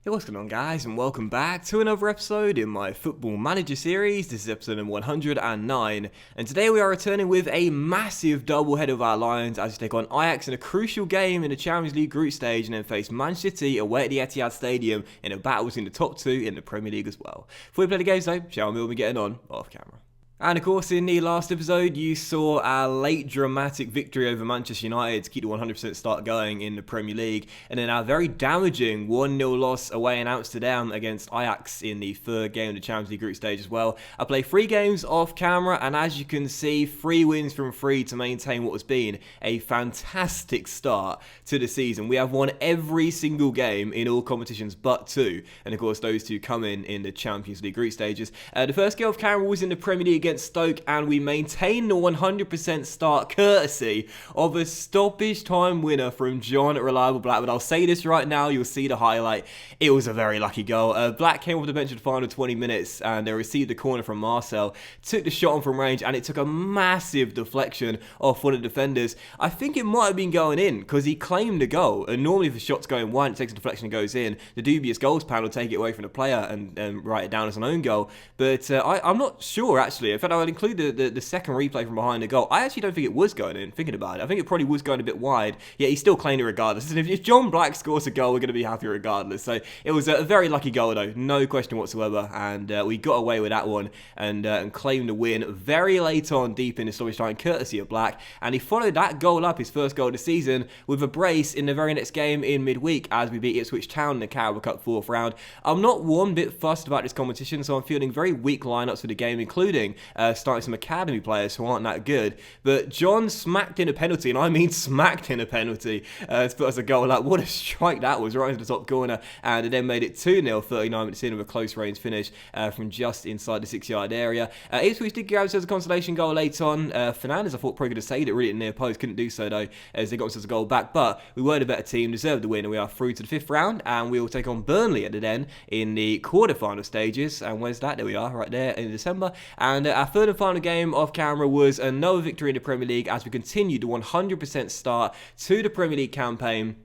Hey, what's going on, guys, and welcome back to another episode in my Football Manager series. This is episode number 109, and today we are returning with a massive doubleheader of our Lions as we take on Ajax in a crucial game in the Champions League group stage and then face Manchester City away at the Etihad Stadium in a battle between the top two in the Premier League as well. Before we play the games though, shall we be getting on off camera? And of course, in the last episode, you saw our late dramatic victory over Manchester United to keep the 100% start going in the Premier League, and then our very damaging 1-0 loss away in Amsterdam against Ajax in the third game of the Champions League group stage as well. I played 3 games off camera, and as you can see, 3 wins from 3 to maintain what has been a fantastic start to the season. We have won every single game in all competitions but 2, and of course, those 2 come in the Champions League group stages. The first game off camera was in the Premier League against Stoke, and we maintained the 100% start courtesy of a stoppage time winner from John Reliable Black. But I'll say this right now, you'll see the highlight. It was a very lucky goal. Black came off the bench in the final 20 minutes and they received the corner from Marcel, took the shot on from range, and it took a massive deflection off one of the defenders. I think it might have been going in because he claimed the goal, and normally if a shot's going wide, it takes a deflection and goes in. The dubious goals panel will take it away from the player and write it down as an own goal. But I'm not sure actually. In fact, I would include the second replay from behind the goal. I actually don't think it was going in, thinking about it. I think it probably was going a bit wide, yet he still claimed it regardless. And if John Black scores a goal, we're going to be happy regardless. So it was a very lucky goal though, no question whatsoever. And we got away with that one and claimed the win very late on, deep in the stoppage time, courtesy of Black. And he followed that goal up, his first goal of the season, with a brace in the very next game in midweek as we beat Ipswich Town in the Carabao Cup 4th round. I'm not one bit fussed about this competition, so I'm fielding very weak lineups for the game, including starting some academy players who aren't that good. But John smacked in a penalty, and I mean smacked in a penalty, to put us a goal up. What a strike that was, right into the top corner, and it then made it 2-0 39 minutes in with a close range finish from just inside the 6-yard area. Ipswich did grab themselves a consolation goal late on. Fernandes, I thought, probably could have saved it really at near post, couldn't do so though, as they got themselves a goal back. But we were the better team, deserved the win, and we are through to the 5th round, and we will take on Burnley at the Den in the quarter-final stages. And where's that? There we are, right there in December. And our third and final game off camera was another victory in the Premier League as we continued the 100% start to the Premier League campaign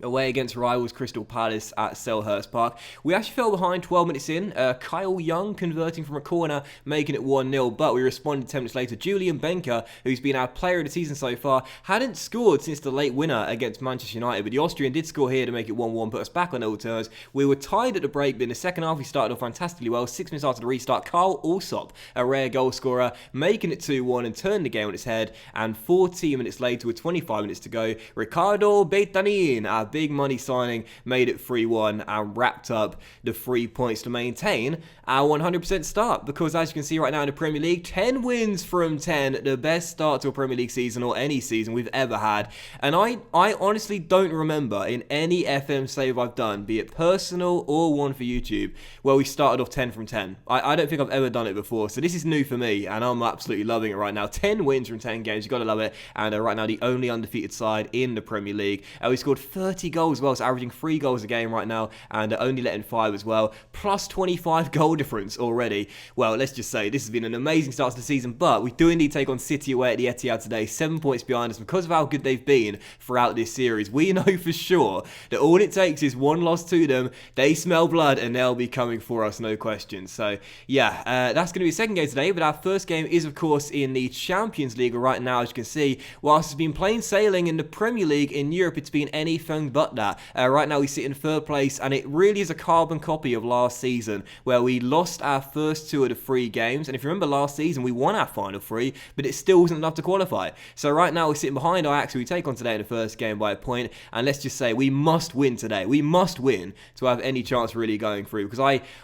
away against rivals Crystal Palace at Selhurst Park. We actually fell behind 12 minutes in, Kyle Young converting from a corner, making it 1-0, but we responded 10 minutes later. Julian Benker, who's been our player of the season so far, hadn't scored since the late winner against Manchester United, but the Austrian did score here to make it 1-1, put us back on old terms. We were tied at the break, but in the second half we started off fantastically well. 6 minutes after the restart, Carl Alsop, a rare goal scorer, making it 2-1 and turning the game on its head, and 14 minutes later with 25 minutes to go, Ricardo Beitanin, our big money signing, made it 3-1 and wrapped up the 3 points to maintain our 100% start, because as you can see right now in the Premier League, 10 wins from 10, the best start to a Premier League season or any season we've ever had. And I honestly don't remember in any FM save I've done, be it personal or one for YouTube, where we started off 10 from 10. I don't think I've ever done it before, so this is new for me and I'm absolutely loving it right now. 10 wins from 10 games, you've got to love it. And right now the only undefeated side in the Premier League. We scored 30 goals as well, so averaging 3 goals a game right now, and only letting 5 as well, plus 25 goal difference already. Well, let's just say this has been an amazing start to the season, but we do indeed take on City away at the Etihad today, 7 points behind us because of how good they've been throughout this series. We know for sure that all it takes is one loss to them, they smell blood, and they'll be coming for us, no question. So yeah, that's going to be the second game today, but our first game is of course in the Champions League right now. As you can see, whilst it's been plain sailing in the Premier League in Europe, it's been anything but that. Right now we sit in 3rd place, and it really is a carbon copy of last season, where we lost our first 2 of the 3 games. And if you remember last season, we won our final 3, but it still wasn't enough to qualify. So right now we're sitting behind Ajax, who we take on today in the first game by a point. And let's just say we must win today. We must win to have any chance really going through, because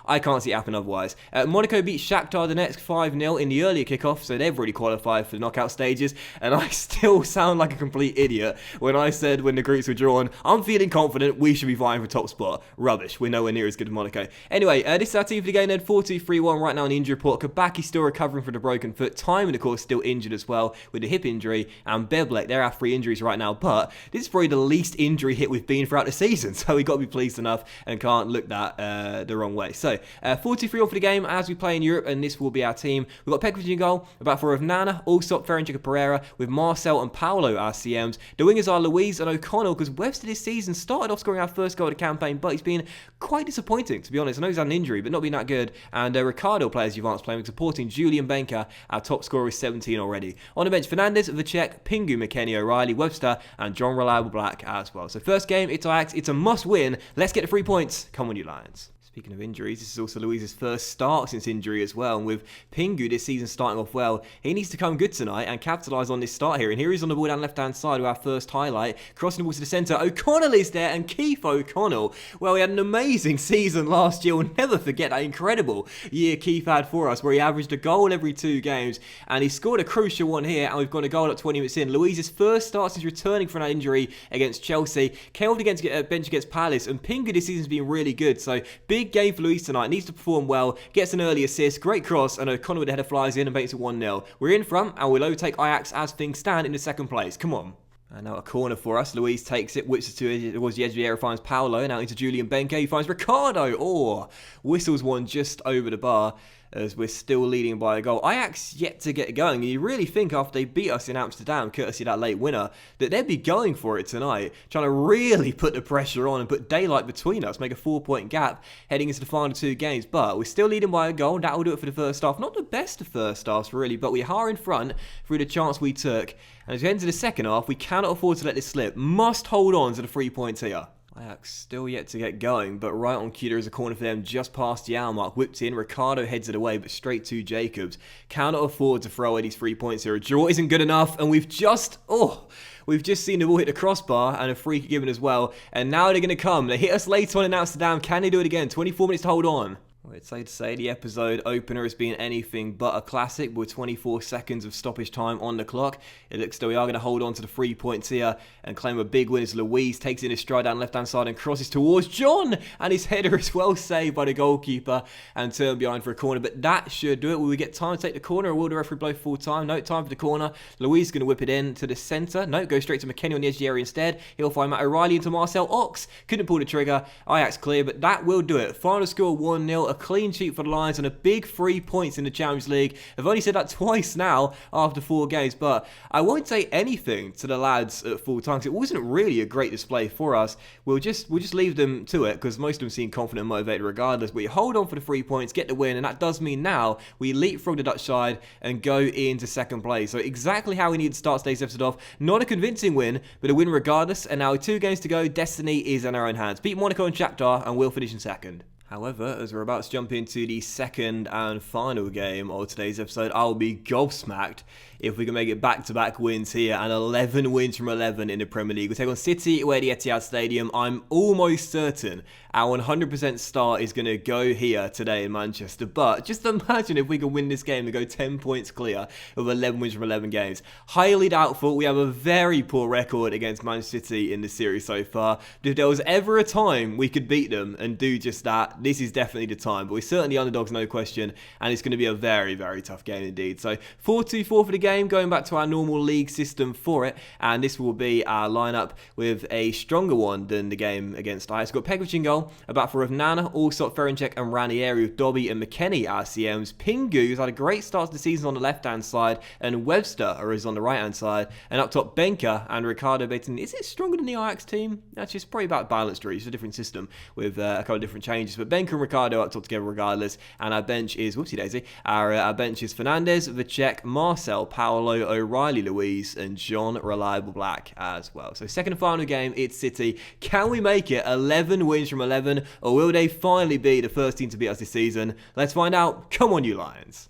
I can't see it happen otherwise. Monaco beat Shakhtar Donetsk 5-0 in the earlier kickoff, so they've already qualified for the knockout stages. And I still sound like a complete idiot when I said when the groups were drawn, I'm feeling confident we should be vying for top spot. Rubbish. We're nowhere near as good as Monaco. Anyway, this is our team for the game then. 4-2-3-1 right now in the injury report. Kabaki still recovering from the broken foot. Timon, of course, still injured as well with a hip injury. And Beblek, they're our 3 injuries right now. But this is probably the least injury hit we've been throughout the season. So we've got to be pleased enough and can't look that the wrong way. So 4-2-3-1 for the game as we play in Europe. And this will be our team. We've got Pekovic in goal. About 4 of Nana, Allsop, Ferencik, Pereira with Marcel and Paolo our CMs. The wingers are Louise and O'Connell, because Webster this season. Started off scoring our first goal of the campaign, but he's been quite disappointing, to be honest. I know he's had an injury, but not been that good. And Ricardo plays Juventus playing, supporting Julian Benker, our top scorer with 17 already. On the bench, Fernandes, Vacek, Pingu, McKennie, O'Reilly, Webster, and John Reliable Black as well. So first game, it's Ajax. It's a must-win. Let's get the 3 points. Come on, you Lions. Speaking of injuries, this is also Luiz's first start since injury as well, and with Pingu this season starting off well, he needs to come good tonight and capitalise on this start here. And here he's on the ball down left-hand side with our first highlight, crossing the ball to the centre. O'Connell is there, and Keith O'Connell, well, he had an amazing season last year. We'll never forget that incredible year Keith had for us, where he averaged a goal every 2 games, and he scored a crucial one here, and we've got a goal at 20 minutes in. Luiz's first start since returning from that injury against Chelsea, came off against bench against Palace, and Pingu this season's been really good, so big game for Luiz tonight. Needs to perform well, gets an early assist, great cross, and O'Connell with the header flies in and makes it 1-0. We're in front, and we'll overtake Ajax as things stand in the second place. Come on. And now a corner for us. Luiz takes it, whips it towards the edge of the area, finds Paolo, now into Julian Benke, he finds Ricardo. Oh, whistles one just over the bar, as we're still leading by a goal. Ajax yet to get going. You really think after they beat us in Amsterdam, courtesy of that late winner, that they'd be going for it tonight, trying to really put the pressure on and put daylight between us, make a 4-point gap heading into the final 2 games. But we're still leading by a goal. That'll do it for the first half. Not the best of first halves, really, but we are in front through the chance we took. And as we head into the second half, we cannot afford to let this slip. Must hold on to the 3 points here. Ajax still yet to get going, but right on cue there is a corner for them just past the hour mark. Whipped in, Ricardo heads it away, but straight to Jacobs. Cannot afford to throw away these 3 points here. A draw isn't good enough, and we've just seen the ball hit the crossbar and a free kick given as well. And now they're going to come. They hit us late on in Amsterdam. Can they do it again? 24 minutes to hold on. Well, it's safe to say the episode opener has been anything but a classic, with 24 seconds of stoppage time on the clock. It looks though we are going to hold on to the 3 points here and claim a big win as Luiz takes it in his stride down left-hand side and crosses towards John, and his header is well saved by the goalkeeper and turned behind for a corner. But that should do it. Will we get time to take the corner, or will the referee blow full time? No, time for the corner. Luiz is going to whip it in to the centre. No, goes straight to McKennie on the edge of the area instead. He'll find Matt O'Reilly into Marcel Ox. Couldn't pull the trigger. Ajax clear, but that will do it. Final score 1-0. A clean sheet for the Lions and a big 3 points in the Champions League. I've only said that twice now after 4 games, but I won't say anything to the lads at full time because it wasn't really a great display for us. We'll just leave them to it because most of them seem confident and motivated regardless. We hold on for the 3 points, get the win, and that does mean now we leapfrog the Dutch side and go into second place. So exactly how we need to start today's episode off. Not a convincing win, but a win regardless. And now with 2 games to go, destiny is in our own hands. Beat Monaco and Shakhtar, and we'll finish in second. However, as we're about to jump into the second and final game of today's episode, I'll be gobsmacked if we can make it back-to-back wins here, and 11 wins from 11 in the Premier League. We'll take on City away at the Etihad Stadium. I'm almost certain our 100% start is going to go here today in Manchester. But just imagine if we can win this game and go 10 points clear with 11 wins from 11 games. Highly doubtful. We have a very poor record against Manchester City in this series so far. If there was ever a time we could beat them and do just that, this is definitely the time. But we're certainly underdogs, no question. And it's going to be a very, very tough game indeed. So 4-2-4 for the game, going back to our normal league system for it. And this will be our lineup with a stronger one than the game against Ajax. We've got Pekovic in goal. A back four of Nana, Allsop, Ferencek and Ranieri with Dobby and McKennie RCMs. Pingu, who's had a great start to the season on the left-hand side, and Webster is on the right-hand side. And up top, Benker and Ricardo Beaton. Is it stronger than the Ajax team? Actually, it's probably about balanced, really. It's a different system with a couple of different changes. But Benker and Ricardo up top together regardless. And our bench is, whoopsie daisy, our bench is Fernandes, Vacek, Marcel, Paolo, O'Reilly, Luiz, and John Reliable Black as well. So second and final game, it's City. Can we make it 11 wins from 11? Or will they finally be the first team to beat us this season? Let's find out. Come on, you Lions.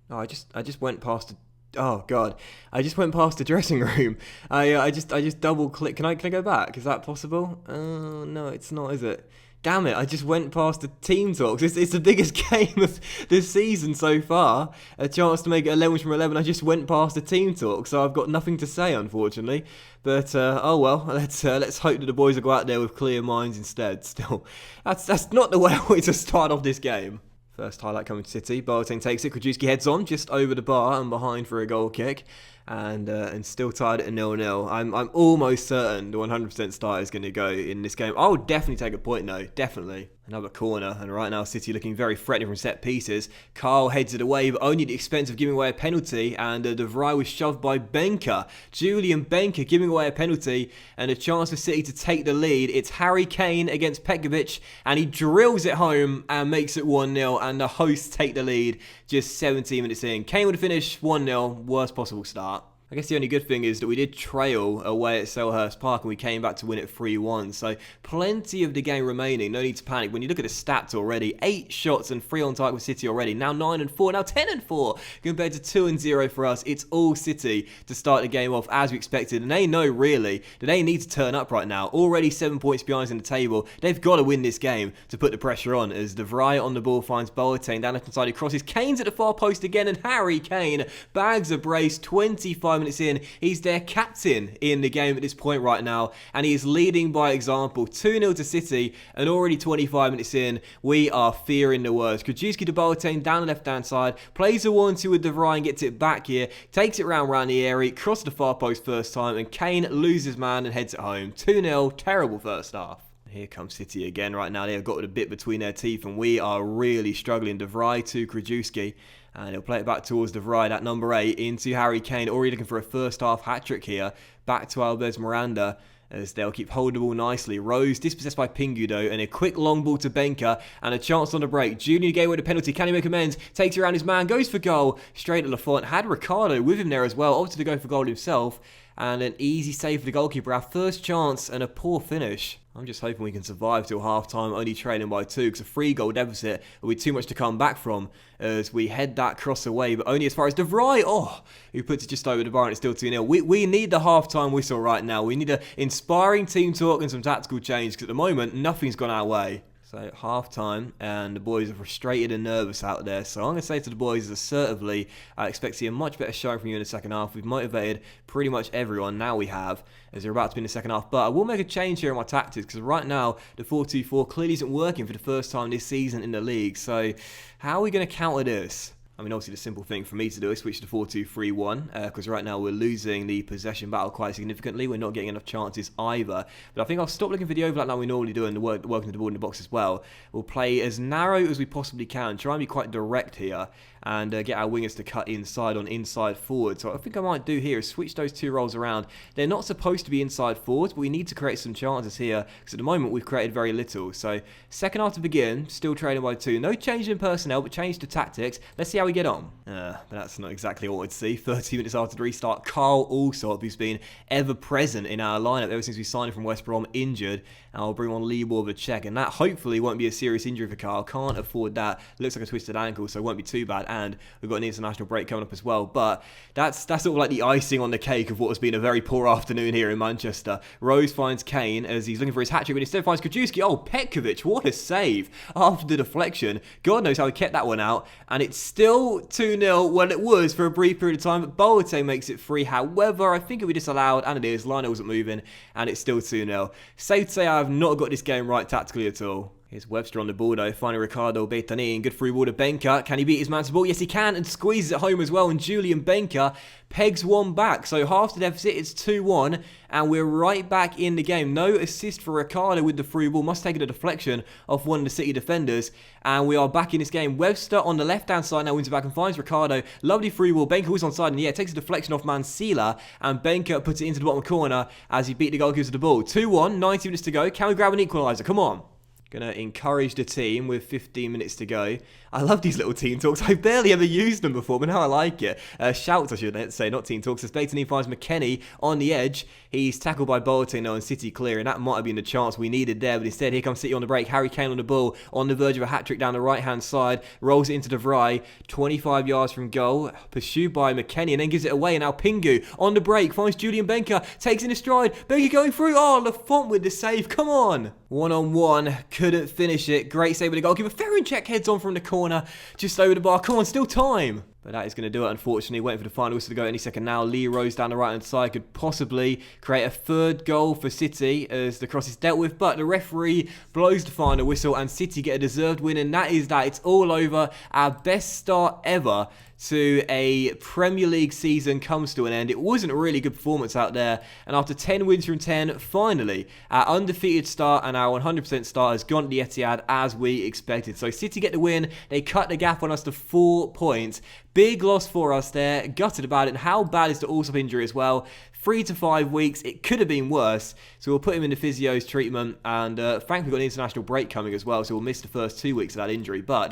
Oh, I just went past the... Oh God! I just went past the dressing room. I just double click. Can I go back? Is that possible? Oh no, it's not, is it? Damn it! I just went past the team talks. It's the biggest game of this season so far. A chance to make it 11 from 11. I just went past the team talk, so I've got nothing to say, unfortunately. But oh well. Let's hope that the boys will go out there with clear minds instead. Still, that's not the way I wanted to start off this game. First highlight coming to City. Boateng takes it. Krajewski heads on just over the bar and behind for a goal kick. and still tied at 0-0. I'm almost certain the 100% start is going to go in this game. I'll definitely take a point though, definitely. Another corner, and right now City looking very threatening from set pieces. Carl heads it away, but only at the expense of giving away a penalty, and De Vrij was shoved by Benker. Julian Benker giving away a penalty, and a chance for City to take the lead. It's Harry Kane against Petkovic, and he drills it home and makes it 1-0, and the hosts take the lead just 17 minutes in. Kane would finish 1-0, worst possible start. I guess the only good thing is that we did trail away at Selhurst Park and we came back to win it 3-1. So plenty of the game remaining. No need to panic. When you look at the stats already, 8 shots and 3 on target with City already. Now 9-4, now 10-4 compared to 2-0 for us. It's all City to start the game off as we expected. And they know really that they need to turn up right now. Already 7 points behind in the table. They've got to win this game to put the pressure on as De Vrij on the ball finds Boateng down left hand side. He crosses. Kane's at the far post again and Harry Kane bags a brace 25 minutes in. He's their captain in the game at this point right now, and he is leading by example. 2-0 to City, and already 25 minutes in, we are fearing the worst. Krajewski to Boateng down the left-hand side, plays a 1-2 with De Vrij and gets it back here, takes it round the area, crosses the far post first time, and Kane loses man and heads it home. 2-0, terrible first half. Here comes City again right now. They've got a bit between their teeth and we are really struggling. De Vrij to Krajewski. And he'll play it back towards De Vrij at number 8 into Harry Kane. Already looking for a first half hat-trick here. Back to Albert Miranda as they'll keep hold the ball nicely. Rose dispossessed by Pingu though, and a quick long ball to Benker and a chance on the break. Junior gave away the penalty. Can he make amends? Takes it around his man, goes for goal. Straight at Lafont. Had Ricardo with him there as well. Opted to go for goal himself. And an easy save for the goalkeeper. Our first chance and a poor finish. I'm just hoping we can survive till half-time, only trailing by 2, because a 3-goal deficit will be too much to come back from as we head that cross away, but only as far as De Vrij, who puts it just over the bar and it's still 2-0. We need the half-time whistle right now. We need an inspiring team talk and some tactical change, because at the moment, nothing's gone our way. So half-time, and the boys are frustrated and nervous out there. So I'm going to say to the boys assertively, I expect to see a much better showing from you in the second half. We've motivated pretty much everyone, now we have, as they're about to be in the second half. But I will make a change here in my tactics, because right now, the 4-2-4 clearly isn't working for the first time this season in the league. So how are we going to counter this? I mean, obviously the simple thing for me to do is switch to 4-2-3-1, because right now we're losing the possession battle quite significantly. We're not getting enough chances either. But I think I'll stop looking for the overlap like we normally do and the working the ball in the box as well. We'll play as narrow as we possibly can, try and be quite direct here, and get our wingers to cut inside on inside forward. So what I think I might do here is switch those 2 roles around. They're not supposed to be inside forwards, but we need to create some chances here, because at the moment we've created very little. So second half to begin, still trailing by 2. No change in personnel, but change to tactics. Let's see how we get on. But that's not exactly what I'd see. 30 minutes after the restart, Carl Allsop, who's been ever present in our lineup ever since we signed him from West Brom, injured. And I'll bring on Libor with a check, and that hopefully won't be a serious injury for Carl. Can't afford that. Looks like a twisted ankle, so it won't be too bad. And we've got an international break coming up as well. But that's sort of like the icing on the cake of what has been a very poor afternoon here in Manchester. Rose finds Kane as he's looking for his hat-trick, but instead finds Krajewski. Oh, Petkovic, what a save after the deflection. God knows how he kept that one out. And it's still 2-0 when it was for a brief period of time, but Boateng makes it 3. However, I think it'll be disallowed, and it is. Lionel wasn't moving, and it's still 2-0. Safe to say I have not got this game right tactically at all. Here's Webster on the ball though, finding Ricardo Beitani, good through ball to Benker. Can he beat his man to the ball? Yes he can, and squeezes it home as well, and Julian Benker pegs one back. So half the deficit, it's 2-1, and we're right back in the game. No assist for Ricardo with the through ball, must take a deflection off one of the City defenders, and we are back in this game. Webster on the left-hand side now wins it back and finds Ricardo. Lovely through ball, Benker was onside, and yeah, takes a deflection off Mansilla, and Benker puts it into the bottom corner as he beat the goalkeeper to the ball. 2-1, 90 minutes to go. Can we grab an equaliser? Come on. Gonna encourage the team with 15 minutes to go. I love these little team talks. I barely ever used them before, but now I like it. Shouts, I should say, not team talks. As Beitani finds McKennie on the edge. He's tackled by Boateng now, and City clear, and that might have been the chance we needed there, but instead here comes City on the break. Harry Kane on the ball, on the verge of a hat-trick down the right-hand side. Rolls it into De Vrij, 25 yards from goal. Pursued by McKennie, and then gives it away. And now Pingu on the break finds Julian Benker, takes in a stride. Benker going through. Oh, Lafont with the save. Come on. One-on-one. Couldn't finish it. Great save with the goalkeeper. Ferenczek heads on from the corner, just over the bar. Come on, still time. But that is going to do it, unfortunately. Waiting for the final whistle to go any second now. Lee Rose down the right-hand side could possibly create a third goal for City as the cross is dealt with. But the referee blows the final whistle and City get a deserved win. And that is that. It's all over. Our best start ever to a Premier League season comes to an end. It wasn't a really good performance out there, and after 10 wins from 10, finally, our undefeated start and our 100% start has gone to the Etihad as we expected. So City get the win, they cut the gap on us to 4 points. Big loss for us there, gutted about it, and how bad is the Allsop injury as well? 3 to 5 weeks, it could have been worse, so we'll put him in the physio's treatment, and frankly we've got an international break coming as well, so we'll miss the first 2 weeks of that injury, but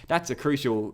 that's a crucial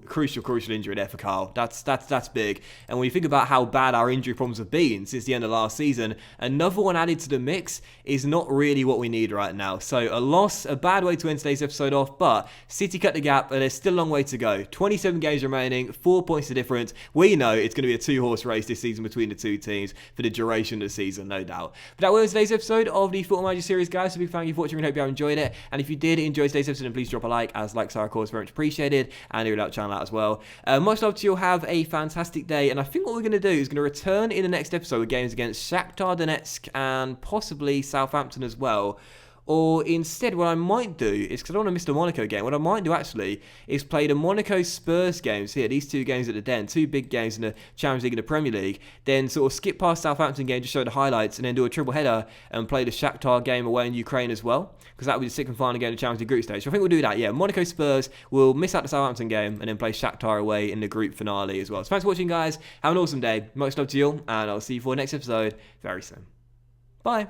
injury there for Carl. That's big, and when you think about how bad our injury problems have been since the end of last season, another one added to the mix is not really what we need right now. So a loss, a bad way to end today's episode off, but City cut the gap, and there's still a long way to go. 27 games remaining, 4 points the difference. We know it's going to be a 2-horse race this season between the two teams for the duration of the season, no doubt. But that was today's episode of the Football Manager series, guys. So big thank you for watching, and hope you have enjoyed it. And if you did enjoy today's episode, then please drop a like, as likes are of course very much appreciated, and you'll help the channel out as well. Much love to you all. Have a fantastic day, and I think what we're going to do is going to return in the next episode with games against Shakhtar Donetsk and possibly Southampton as well. Or instead, what I might do is, because I don't want to miss the Monaco game, what I might do actually is play the Monaco Spurs games here, these 2 games at the Den, 2 big games in the Champions League and the Premier League, then sort of skip past Southampton game, just show the highlights, and then do a triple header and play the Shakhtar game away in Ukraine as well, because that would be the 6th and final game of the Champions League group stage. So I think we'll do that, yeah. Monaco Spurs, we'll miss out the Southampton game, and then play Shakhtar away in the group finale as well. So thanks for watching, guys. Have an awesome day. Much love to you all, and I'll see you for the next episode very soon. Bye.